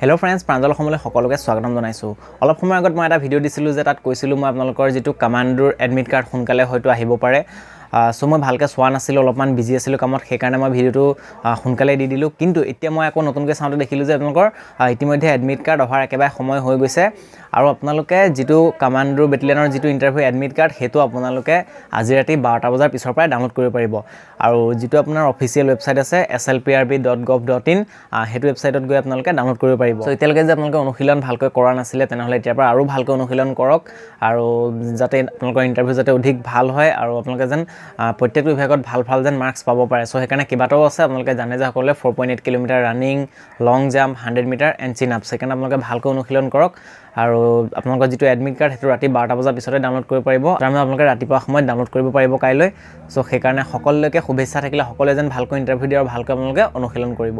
Hello friends, Pranjal Assamলৈ সকলোকে স্বাগতম জনাইছো। অলপ সময় আগত মই এটা ভিডিও দিছিলো যে তাত কৈছিলো মই আপোনালোকৰ যেটো কমান্ডোৰ এডমিট কাৰ্ড সোনকালে হয়তো আহিব পাৰে। সো মই ভালকে সোৱা নাছিল অলপমান বিজি আছিল কামত সেই কাৰণে মই ভিডিওটো সোনকালে দি দিলো কিন্তু এতিয়া মই আকৌ নতুনকৈ চাওঁতে দেখিলো যে আপোনালোকৰ ইতিমধ্যে এডমিট কাৰ্ড অহাৰ একেবাৰে সময় হৈ গৈছে আৰু আপোনালোকে যেটো কমান্ডোৰ বেটেলিয়নৰ যেটো ইন্টাৰভিউ এডমিট কাৰ্ড হেতু আপোনালোকে আজি ৰাতি 12টা বজাৰ পিছৰ পৰা ডাউনলোড কৰিব পাৰিব আৰু যেটো আপোনাৰ অফিচিয়েল ৱেবসাইট আছে slprb.gov.in হেতু ৱেবসাইটত গৈ আপোনালোকে ডাউনলোড কৰিব পাৰিব সো এতিয়ালৈকে যে আপোনালোকে অনুশীলন ভালকৈ কৰা নাছিলে তেনেহলে এতিয়াৰ পৰা আৰু ভালকৈ অনুশীলন কৰক আৰু যাতে আপোনালোকৰ ইন্টাৰভিউ যাতে অধিক ভাল হয় আৰু আপোনালোকে যেন প্ৰত্যেক বিভাগত ভাল যেন মাৰ্কস পাব পাৰে সো হেকাৰণে কিবাটাও আছে আপোনালোকে জানে যে সকলে 4.8 kilometre running long jump 100 metre and chin up সেকাৰণে আপোনালোকে ভালকৈ অনুশীলন কৰক আৰু আপোনালোকৰ যেটো এডমিট কাৰ্ড হেতু ৰাতি 12টা বজাৰ পিছতে ডাউনলোড কৰিব পাৰিব তাৰমানে আপোনালোকে ৰাতিপুৱা সময়ত ডাউনলোড কৰিব পাৰিব কাইলৈ সো হেকাৰণে সকলোকে শুভেচ্ছা থাকিলে সকলোৱে যেন ভালকৈ ইন্টাৰভিউ দি আৰু ভালকৈ আপোনালোকে অনুশীলন কৰিব